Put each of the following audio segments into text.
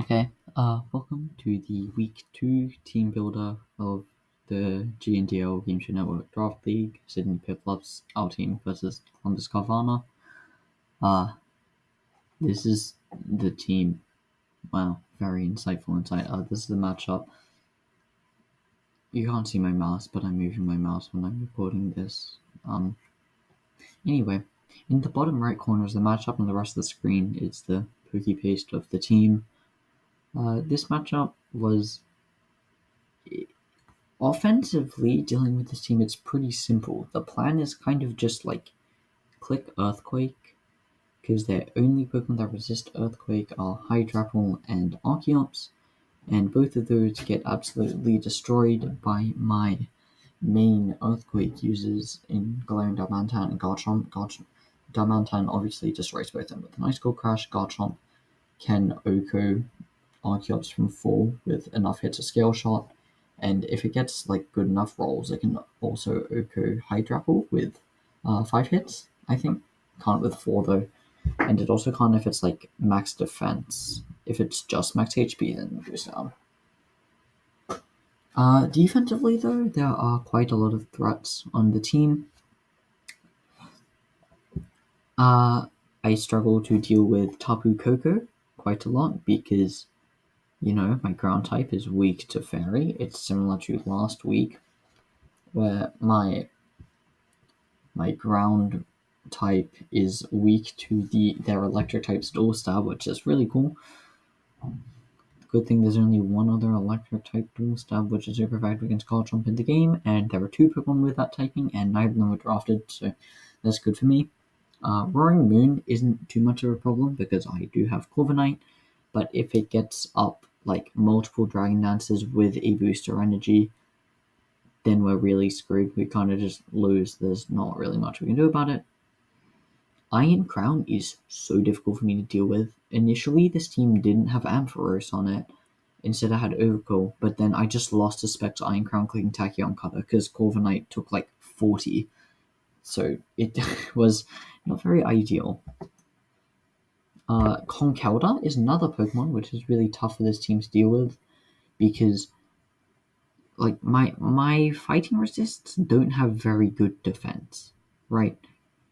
Okay, welcome to the week 2 team builder of the GNDL Game Show Network Draft League, Sydney Piplups, our team versus Columbus Carvanha. This is the team. Wow, very insightful insight. This is the matchup. You can't see my mouse, but I'm moving my mouse when I'm recording this. Anyway, in the bottom right corner is the matchup, and the rest of the screen is the pokey paste of the team. This matchup was offensively dealing with this team. It's pretty simple. The plan is kind of just like click Earthquake, because their only Pokemon that resist Earthquake are Hydrapple and Archeops, and both of those get absolutely destroyed by my main Earthquake users in Galarian Darmanitan and Garchomp. Darmanitan obviously destroys both of them with an Ice Cold Crash. Garchomp can OHKO Archeops from 4 with enough hits to Scale Shot, and if it gets like good enough rolls, it can also OHKO Hydrapple with 5 hits, I think. Can't with 4 though, and it also can't if it's like max defense. If it's just max HP, then it goes down. Defensively though, there are quite a lot of threats on the team. I struggle to deal with Tapu Koko quite a lot because my ground type is weak to Fairy. It's similar to last week, where my ground type is weak to their electric type Dual Stab, which is really cool. Good thing there's only one other electric type Dual Stab, which is super effective against Garchomp in the game, and there were 2 Pokemon with that typing, and neither of them were drafted, so that's good for me. Roaring Moon isn't too much of a problem because I do have Corviknight, but if it gets up like multiple Dragon Dances with a booster energy, then we're really screwed. We kind of just lose. There's not really much we can do about it. Iron Crown is so difficult for me to deal with. Initially, this team didn't have Ampharos on it. Instead, I had Overcall, but then I just lost a spec to Iron Crown clicking Tachyon Cutter because Corviknight took like 40. So it was not very ideal. Conkeldurr is another Pokemon which is really tough for this team to deal with because like my fighting resists don't have very good defense, right?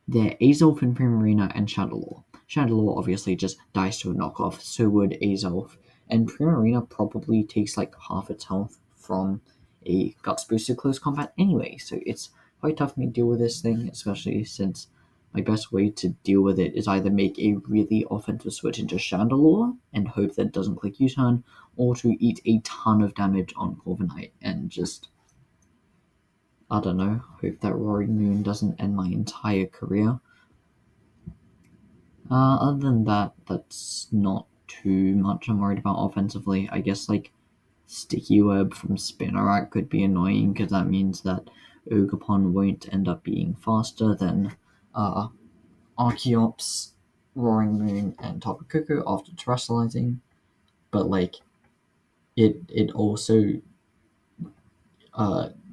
They're Azelf and Primarina and Chandelure. Chandelure obviously just dies to a knockoff, so would Azelf, and Primarina probably takes like half its health from a Guts boosted close combat anyway, so it's quite tough for me to deal with this thing, especially since my best way to deal with it is either make a really offensive switch into Chandelure and hope that it doesn't click U-turn, or to eat a ton of damage on Corviknight and just, I don't know, hope that Roaring Moon doesn't end my entire career. Other than that, that's not too much I'm worried about offensively. I guess like Sticky Web from Spinarak could be annoying because that means that Ogerpon won't end up being faster than Archeops, Roaring Moon, and Tapu Koko after terrestrializing. But like, it also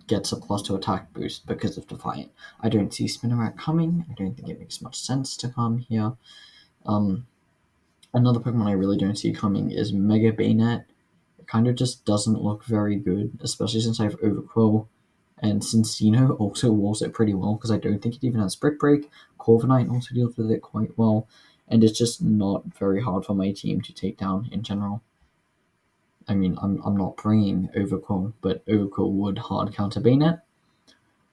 gets a plus 2 attack boost because of Defiant. I don't see Spinarak coming. I don't think it makes much sense to come here. Another Pokemon I really don't see coming is Mega Bayonet. It kind of just doesn't look very good, especially since I have Overqwil, and Cincino also walls it pretty well because I don't think it even has Brick Break. Corviknight also deals with it quite well, and it's just not very hard for my team to take down in general. I mean, I'm not bringing Overqwil, but Overqwil would hard counter Bayonet.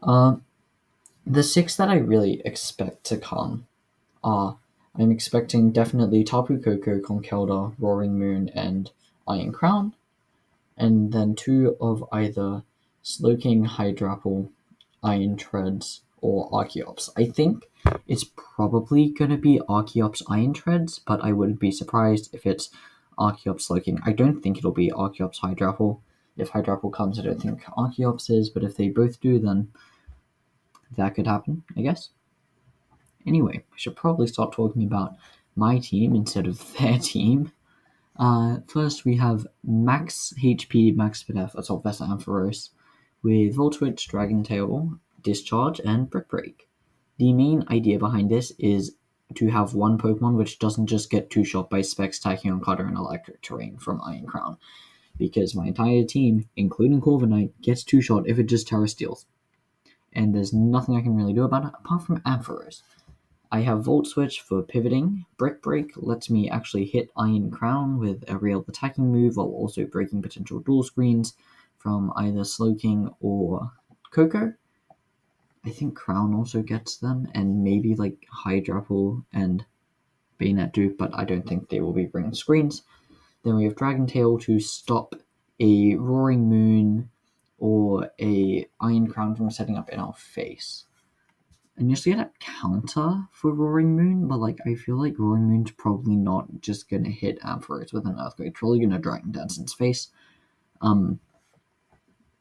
The 6 that I really expect to come are I'm expecting definitely Tapu Koko, Conkeldurr, Roaring Moon, and Iron Crown, and then 2 of either Slowking, Hydrapple, Iron Treads, or Archeops. I think it's probably going to be Archeops Iron Treads, but I wouldn't be surprised if it's Archeops Slowking. I don't think it'll be Archeops Hydrapple. If Hydrapple comes, I don't think Archeops is, but if they both do, then that could happen, I guess. Anyway, I should probably start talking about my team instead of their team. First, we have Max HP, Max Spadef, Assault Vest, Ampharos, with Volt Switch, Dragon Tail, Discharge, and Brick Break. The main idea behind this is to have one Pokemon which doesn't just get two-shot by Specs, Tachyon, Cutter, and Electric Terrain from Iron Crown. Because my entire team, including corviknight, gets two-shot if it just Terra Steals. And there's nothing I can really do about it apart from Ampharos. I have Volt Switch for pivoting. Brick Break lets me actually hit Iron Crown with a real attacking move while also breaking potential dual screens from either Slowking or Coco. I think Crown also gets them, and maybe like Hydrapple and Bayonet do, but I don't think they will be bringing screens. Then we have Dragon Tail to stop a Roaring Moon or a Iron Crown from setting up in our face. And you still get a counter for Roaring Moon, but like I feel like Roaring Moon's probably not just gonna hit Ampharos with an Earthquake. It's probably gonna Dragon Dance in its face.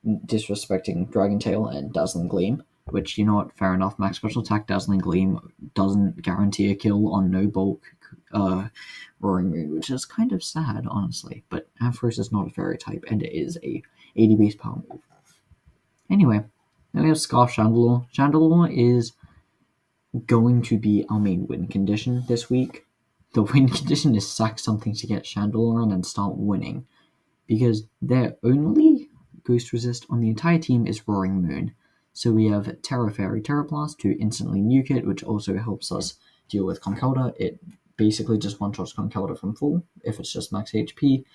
Disrespecting Dragon Tail and Dazzling Gleam, which, you know what, fair enough. Max Special Attack Dazzling Gleam doesn't guarantee a kill on no bulk Roaring Moon, which is kind of sad, honestly. But Ampharos is not a fairy type, and it is a 80 base power move. Anyway, then we have Scarf Chandelure. Chandelure is going to be our main win condition this week. The win condition is sack something to get Chandelure on and start winning, because their only Ghost Resist on the entire team is Roaring Moon. So we have Terra Fairy Terra Blast to instantly nuke it, which also helps us deal with Conkeldurr. It basically just one-shots Conkeldurr from full if it's just max HP.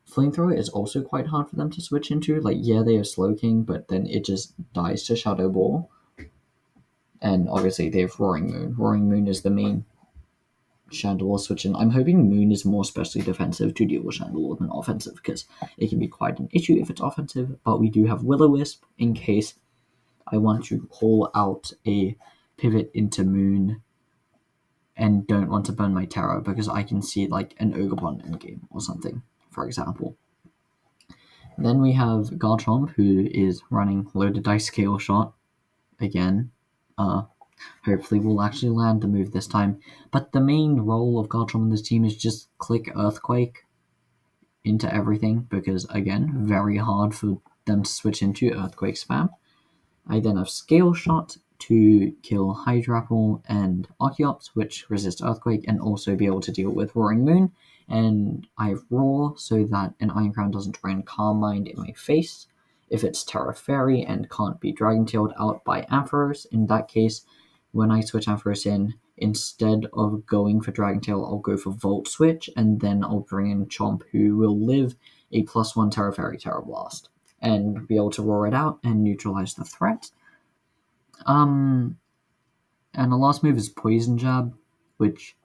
Flamethrower is also quite hard for them to switch into. Like, yeah, they have Slowking, but then it just dies to Shadow Ball. And obviously they have Roaring Moon. Roaring Moon is the main Chandelure switch in. I'm hoping Moon is more specially defensive to deal with Chandelure than offensive, because it can be quite an issue if it's offensive, but we do have Will-O-Wisp in case I want to call out a pivot into Moon and don't want to burn my Terra, because I can see like an Ogerpon endgame or something, for example. Then we have Garchomp, who is running Loaded Dice Scale Shot again. Hopefully we'll actually land the move this time. But the main role of Garchomp in this team is just click Earthquake into everything, because again, very hard for them to switch into Earthquake spam. I then have Scale Shot to kill Hydrapple and Archeops, which resist Earthquake and also be able to deal with Roaring Moon. And I have Roar so that an Iron Crown doesn't try and Calm Mind in my face. If it's Terra Fairy and can't be Dragon Tailed out by Ampharos, in that case, when I switch Ampharos in, instead of going for Dragon Tail, I'll go for Volt Switch, and then I'll bring in Chomp, who will live a +1 Terra Fairy Terra Blast, and be able to roar it out and neutralize the threat. And the last move is Poison Jab, which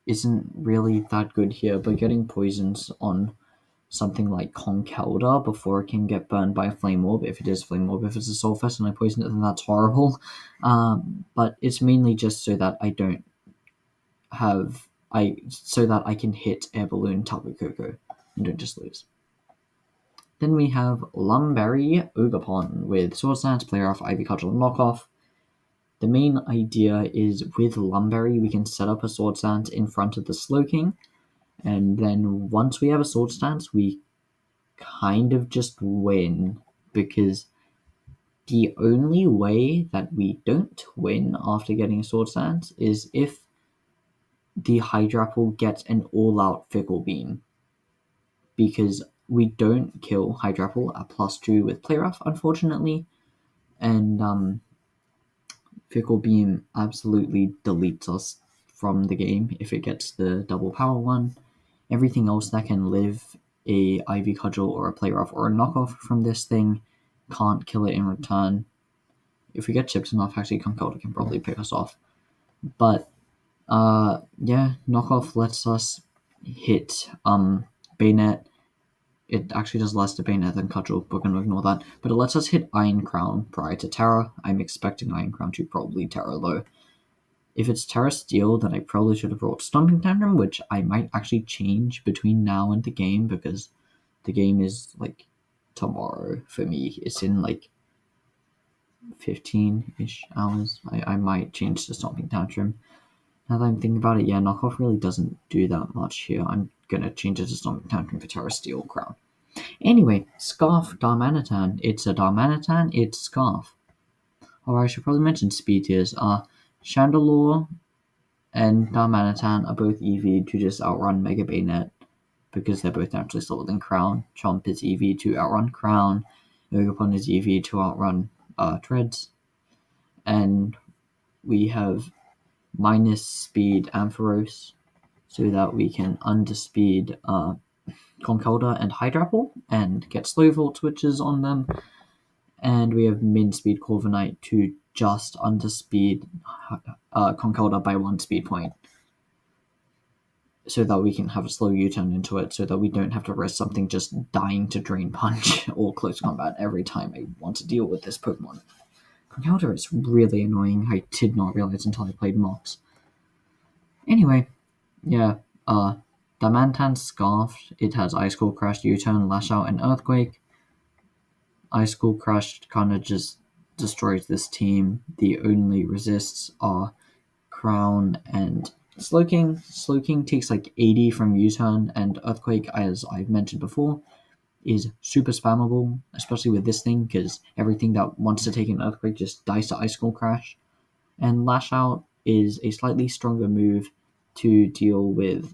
isn't really that good here, but getting poisons on something like Conkeldurr before it can get burned by a Flame Orb, if it is Flame Orb. If it's a Soul Fest and I poison it, then that's horrible. But it's mainly just so that I don't have... so that I can hit Air Balloon, Tapu Koko, and don't just lose. Then we have Lumberry Ogerpon with Sword Stance, Player Off, Ivy Cudgel, Knockoff. The main idea is with Lumberry, we can set up a Sword Stance in front of the Slowking, and then once we have a Sword Stance, we kind of just win, because the only way that we don't win after getting a Sword Stance is if the Hydrapple gets an all-out Fickle Beam, because we don't kill Hydrapple at +2 with Play Rough, unfortunately, and Fickle Beam absolutely deletes us from the game if it gets the double power one. Everything else that can live a Ivy Cudgel or a Play Rough or a Knockoff from this thing can't kill it in return. If we get chipped enough, actually Conkeldurr can probably pick us off. But yeah, Knockoff lets us hit Bayonet. It actually does less to Bayonet than Cudgel, but we're going to ignore that. But it lets us hit Iron Crown prior to Terra. I'm expecting Iron Crown to probably Terra though. If it's Terra Steel, then I probably should have brought Stomping Tantrum, which I might actually change between now and the game, because the game is like tomorrow for me. It's in like 15-ish hours. I might change to Stomping Tantrum. Now that I'm thinking about it, yeah, Knockoff really doesn't do that much here. I'm going to change it to Stomping Tantrum for Terra Steel Crown. Anyway, Scarf Darmanitan. It's a Darmanitan, it's Scarf. Or I should probably mention speed tiers. Chandelure and Darmanitan are both EV to just outrun Mega Bayonet, because they're both naturally slower than Crown. Chomp is EV to outrun Crown. Ogapon is EV to outrun Treads. And we have minus speed Ampharos, so that we can underspeed Conkeldurr and Hydrapple and get slow volt switches on them. And we have min speed Corviknight to just underspeed Conkeldurr by 1 speed point, so that we can have a slow U-turn into it, so that we don't have to risk something just dying to Drain Punch or Close Combat every time I want to deal with this Pokemon. Conkeldurr is really annoying. I did not realize until I played Mox. Anyway, yeah, Darmanitan's Scarf, it has Ice Cold Crash, U-turn, Lash Out, and Earthquake. Ice Cold Crash kind of just destroys this team. The only resists are Crown and Slowking. Slowking takes like 80 from U-turn, and Earthquake, as I've mentioned before, is super spammable, especially with this thing, because everything that wants to take an Earthquake just dies to Ice Cold Crash. And Lash Out is a slightly stronger move to deal with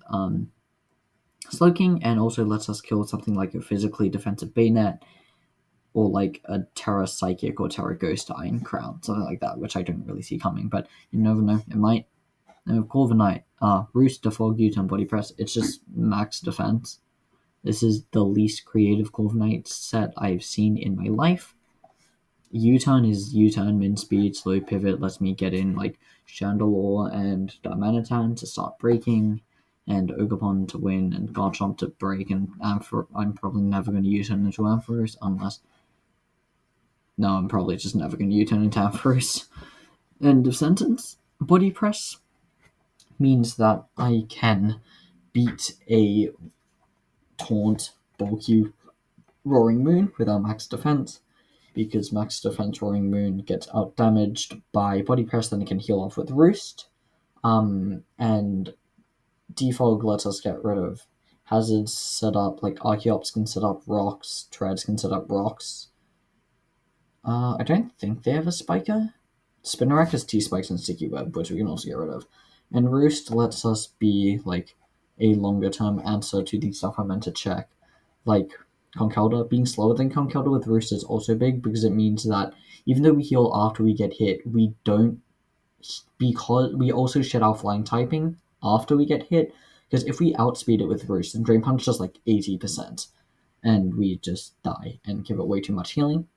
Slowking, and also lets us kill something like a physically defensive Bayonet, or like a Terra Psychic or Terra Ghost Iron Crown, something like that, which I don't really see coming, but you never know, it might. Corviknight, Roost, Defog, U-turn, Body Press, it's just max defense. This is the least creative Corviknight set I've seen in my life. U-turn is U-turn, min speed, slow pivot, lets me get in like Chandelure and Darmanitan to start breaking, and Ogapon to win, and Garchomp to break, and I'm probably never going to U-turn into Ampharos unless... No, I'm probably just never going to U-turn into Ampharos. End of sentence. Body Press means that I can beat a taunt, bulky Roaring Moon without max defense, because max defense Roaring Moon gets out damaged by Body Press, then it can heal off with Roost. And Defog lets us get rid of hazards set up, like Archeops can set up rocks, Treads can set up rocks. I don't think they have a Spiker. Spinarak has T-Spikes and Sticky Web, which we can also get rid of. And Roost lets us be like a longer term answer to the stuff I meant to check. Like Conkeldurr, being slower than Conkeldurr with Roost is also big, because it means that even though we heal after we get hit, we don't, because we also shed our flying typing after we get hit, because if we outspeed it with Roost, then Drain Punch does like 80%, and we just die and give it way too much healing.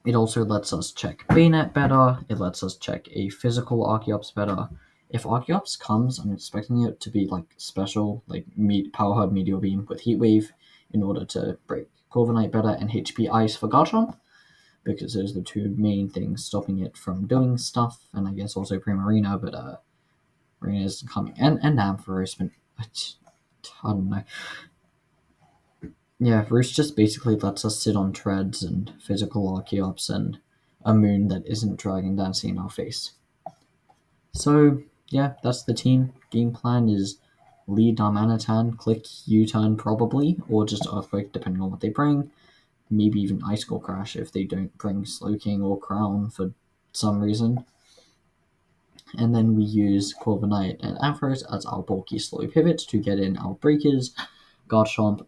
It also lets us check Bayonet better, it lets us check a physical Archeops better. If Archeops comes, I'm expecting it to be like special, like Power Hub Meteor Beam with Heat Wave in order to break Corviknight better, and HP Ice for Garchomp, because those are the two main things stopping it from doing stuff, and I guess also Primarina, but Marina is coming, and Ampharos, but I don't know. Yeah, Roost just basically lets us sit on Treads and physical Archeops and a Moon that isn't Dragon Dancing in our face. So, yeah, that's the team. Game plan is lead Darmanitan, click U-turn probably, or just Earthquake depending on what they bring. Maybe even Ice Cold Crash if they don't bring Slowking or Crown for some reason. And then we use Corviknight and Ampharos as our bulky slow pivots to get in our breakers, Garchomp,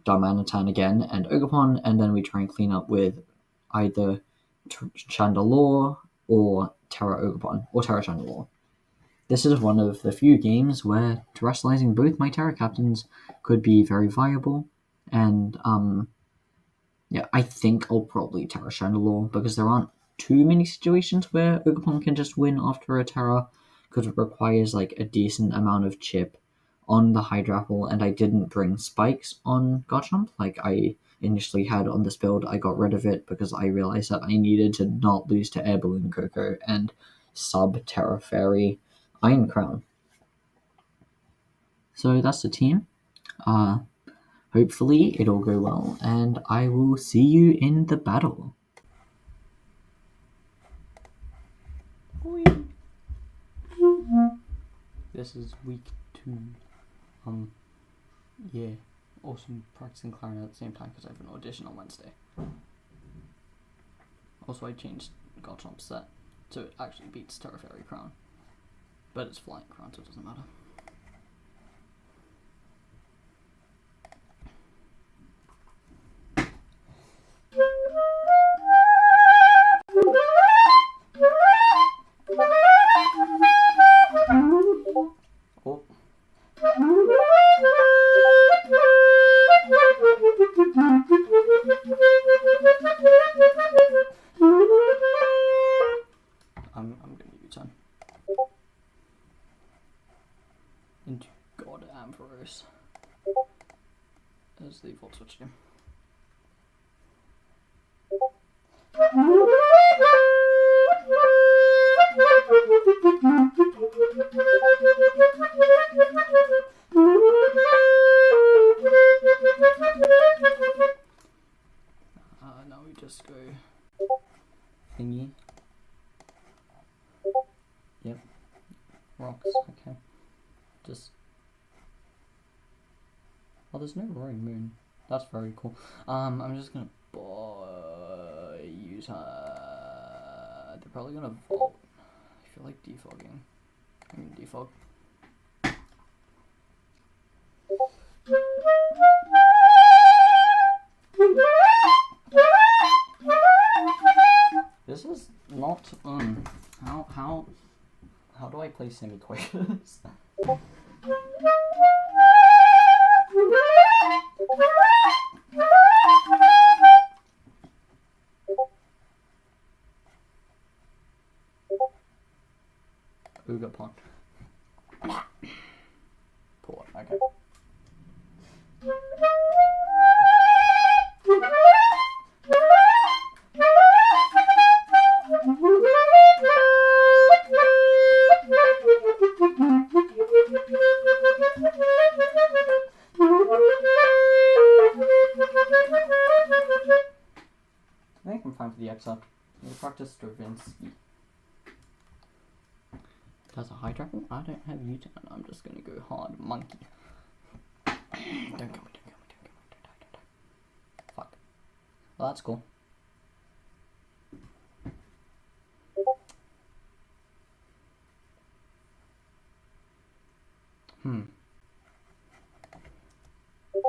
Darmanitan again, and Ogapon, and then we try and clean up with either Chandelure or Terra Ogapon, or Terra Chandelure. This is one of the few games where terrestrializing both my Terra Captains could be very viable, and yeah, I think I'll probably Terra Chandelure, because there aren't too many situations where Ogapon can just win after a Terra, because it requires like a decent amount of chip on the Hydrapple, and I didn't bring spikes on Garchomp like I initially had on this build. I got rid of it because I realized that I needed to not lose to Air Balloon Coco and sub-Terra Fairy Iron Crown. So that's the team. Hopefully it'll go well, and I will see you in the battle. This is week 2. Yeah, awesome practicing clarinet at the same time because I have an audition on Wednesday. Also, I changed Garchomp's set so it actually beats Terra Fairy Crown. But it's flying crown, so it doesn't matter. Oh. I'm gonna give you 10. Into God Ambrose as the default switch game. Now we just go thingy. Yep. Rocks, okay. Just... Oh, there's no roaring moon. That's very cool. I'm just gonna use they're probably gonna vault. I feel like defogging. I mean defog. This is not how do I play semiquavers? Ooga pond. Port, okay. I think I'm fine for the XR. We'll practice Stravinsky. That's a high travel? I don't have U-turn. I'm just gonna go hard monkey. Don't kill me. Fuck. Well, that's cool.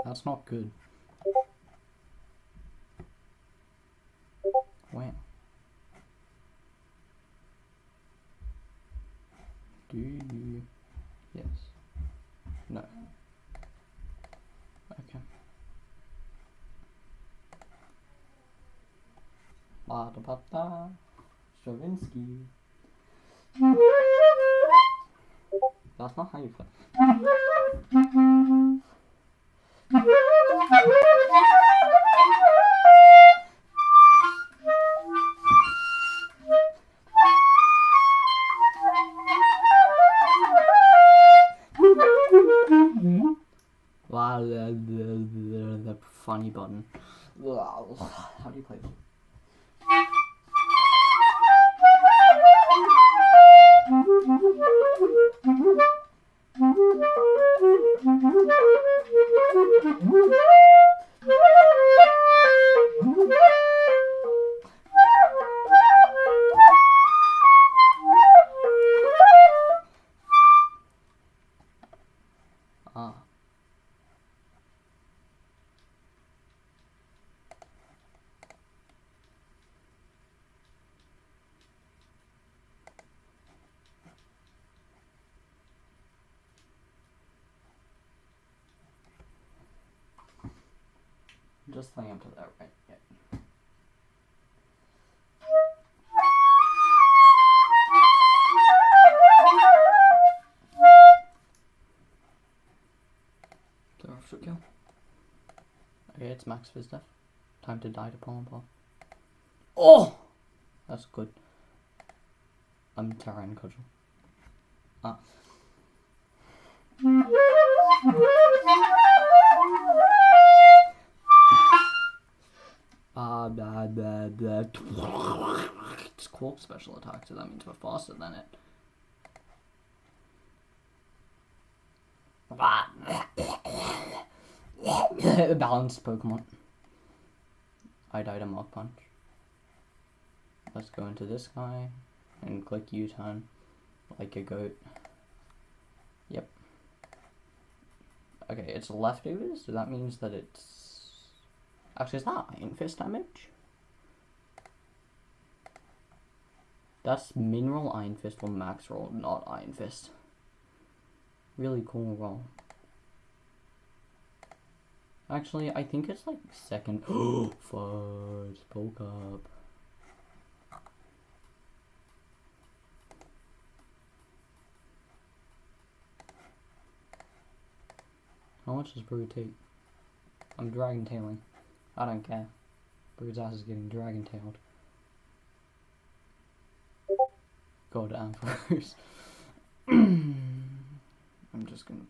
That's not good. Wow. Do you? Yes. No. Okay. Ba-da-ba-da. Stravinsky. That's not how you play. Wow, the funny button. How do you play this? Just playing up to that, right? Yeah. Clear off should kill. Okay, it's max fizz death. Time to die to pollen ball. Oh! That's good. I'm Terran cudgel. Ah. It's corv special attack, so that means we're faster than it. Balanced Pokemon. I died a Mach Punch. Let's go into this guy and click U-turn like a goat. Yep. Okay, it's leftovers, so that means that it's... Actually, is that Iron Fist damage? That's Mineral Iron Fist or Max Roll, not Iron Fist. Really cool roll. Actually, I think it's like second. Oh, fudge, spoke up. How much does Brood take? I'm dragon tailing. I don't care. Brood's ass is getting dragon tailed. God damn first. I'm just gonna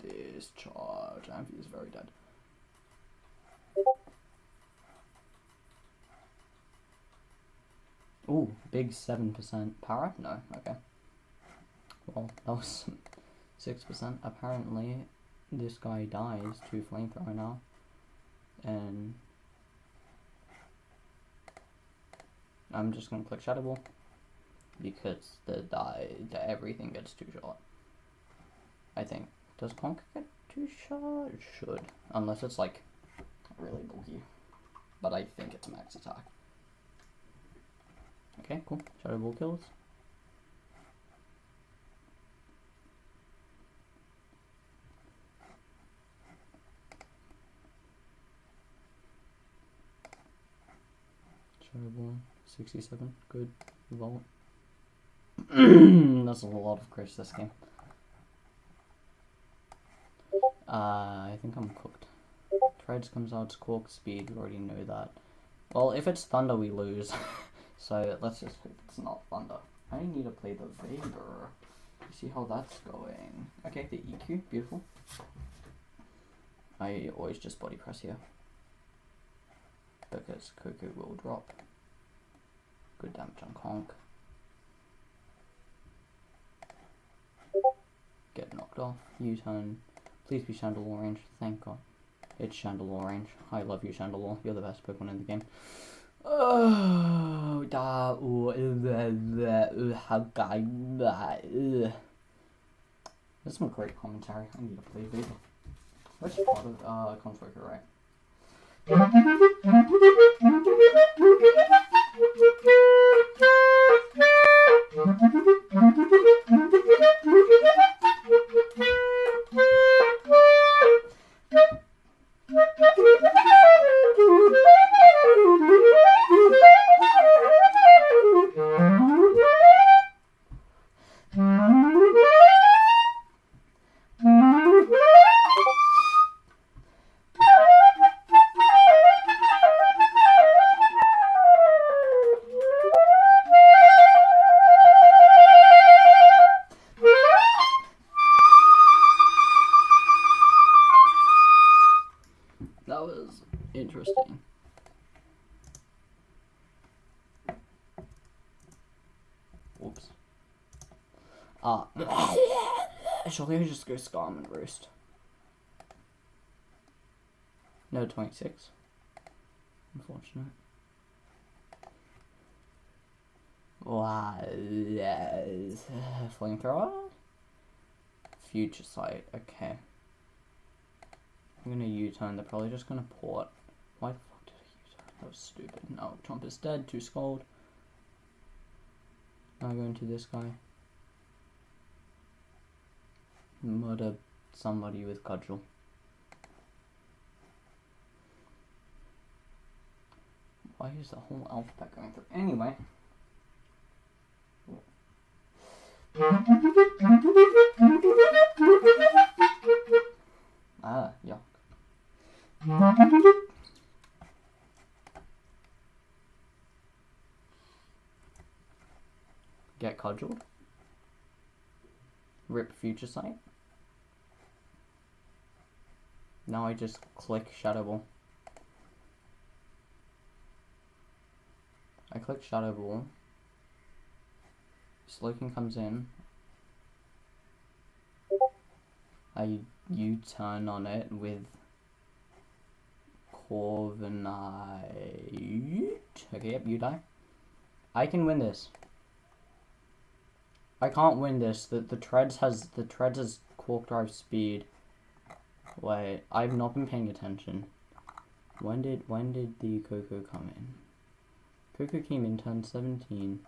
discharge. Amphi is very dead. Ooh, big 7% power? No, okay. Well, that was 6%. Apparently, this guy dies to flamethrower now. And I'm just gonna click Shadow Ball because the everything gets 2 shot. I think. Does Conk get 2 shot? It should. Unless it's like really bulky. But I think it's max attack. Okay, cool. Shadow Ball kills. Shadow Ball, 67. Good. Vault. That's a lot of crits this game. I think I'm cooked. Treads comes out, Squawk speed, we already know that. Well, if it's Thunder, we lose. So let's just hope it's not Thunder. I need to play the Vapor. See how that's going. Okay, the EQ, beautiful. I always just body press here. Because Coco will drop. Good damage on Conk. Get knocked off. U-turn. Please be Chandelure range. Thank God. It's Chandelure range. I love you, Chandelure. You're the best Pokemon in the game. Oh, there's some great commentary. I need to play Vapor. Which part of Controver, right? That was interesting. Whoops. Surely I just go Scarm and Roost. No 26. Unfortunate. Wow. Flamethrower? Future Sight, okay. I'm gonna U-turn, they're probably just gonna port. Why the fuck did I U-turn? That was stupid. No, Trump is dead, 2 Scold. Now go into this guy. Murder somebody with Cudgel. Why is the whole alphabet going through? Anyway. Ah, yuck. Get Cudgeled. Rip Future Sight. Now I just click Shadow Ball. I click Shadow Ball. Slowking comes in. I U-turn on it with corviknight. Okay, yep, you die. I can win this. I can't win this. The treads has cork drive speed. Wait, I've not been paying attention. When did the Coco come in? Coco came in turn 17.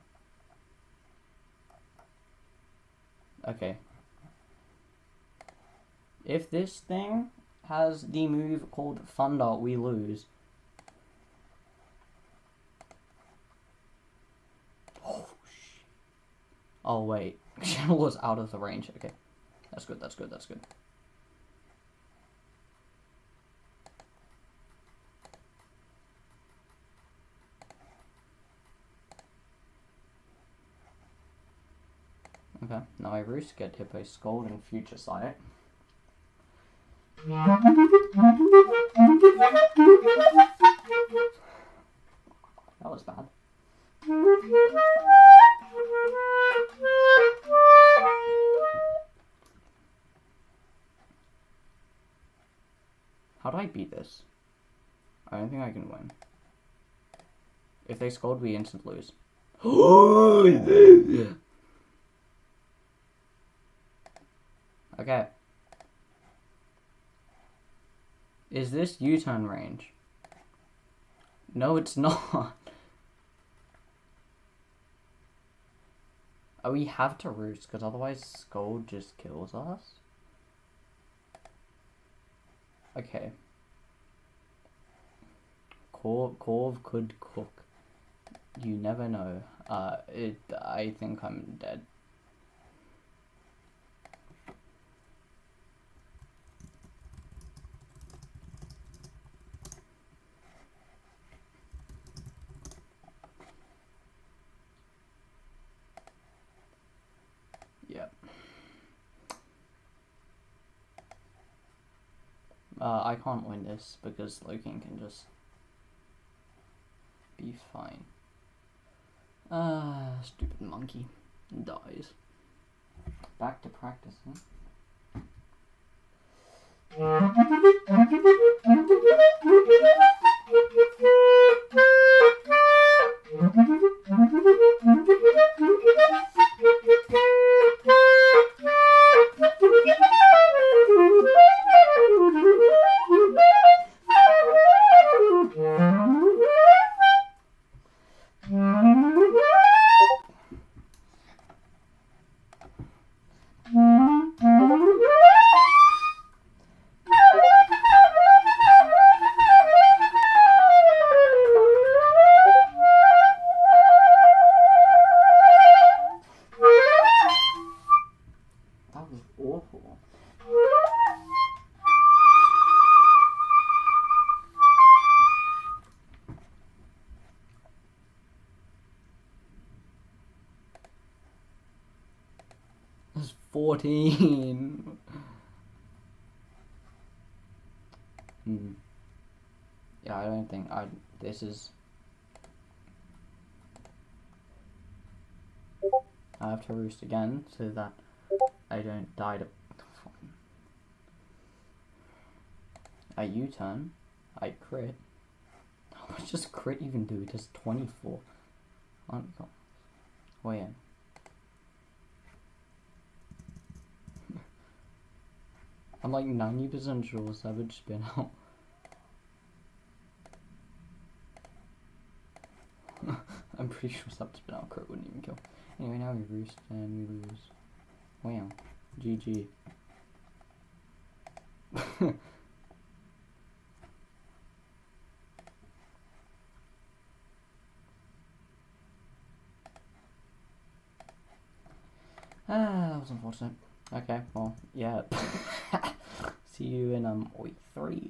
Okay. If this thing has the move called Thunder, we lose. Oh, shit. Oh, wait. Chandelure's out of the range. Okay. That's good, that's good, that's good. Okay, now I roost, get hit by Scold and Future Sight. That was bad. How do I beat this? I don't think I can win. If they Scold, we instant lose. Okay. Is this U-turn range? No, it's not. Oh, we have to roost, because otherwise Scold just kills us. Okay. Corv could cook. You never know. I think I'm dead. Yep. I can't win this because Loking can just be fine. Stupid monkey dies. Back to practice, huh? Awful. That's 14. Yeah, I don't think this is. I have to roost again so that I don't die to. I U-turn. I crit. How much does crit even do? It does 24. Oh yeah. I'm like 90% sure Savage spin out. I'm pretty sure Savage spin out crit wouldn't even kill. Anyway, now we roost and we lose. Wow. GG. That was unfortunate. Okay, well, yeah. See you in week 3.